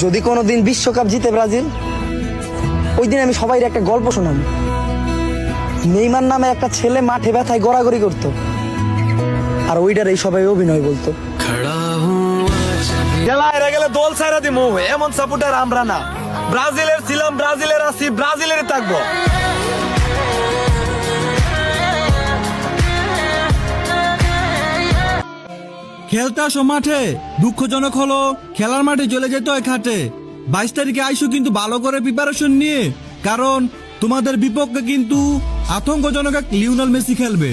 যদি কোনোদিন বিশ্বকাপ জিতে ব্রাজিল, ওই দিন আমি সবাই একটা গল্প শোনাম। নেইমার নামে একটা ছেলে মাঠে ব্যথায় গড়াগড়ি করতো, আর ওইটার এই সবাই অভিনয় বলতো। খেলা হেরে গেলে দল ছাইরা দিমু, এমন সাপোর্টার আমরা না। ব্রাজিলের ছিলাম, ব্রাজিলের আছি, ব্রাজিলের থাকবো। খেলতে আসো মাঠে, দুঃখজনক হলো খেলার মাঠে চলে যেতে হয় খাটে। 22 তারিখে আইসো কিন্তু ভালো করে প্রিপারেশন নিয়ে, কারণ তোমাদের বিপক্ষে কিন্তু আতঙ্কজনক এক লিওনেল মেসি খেলবে।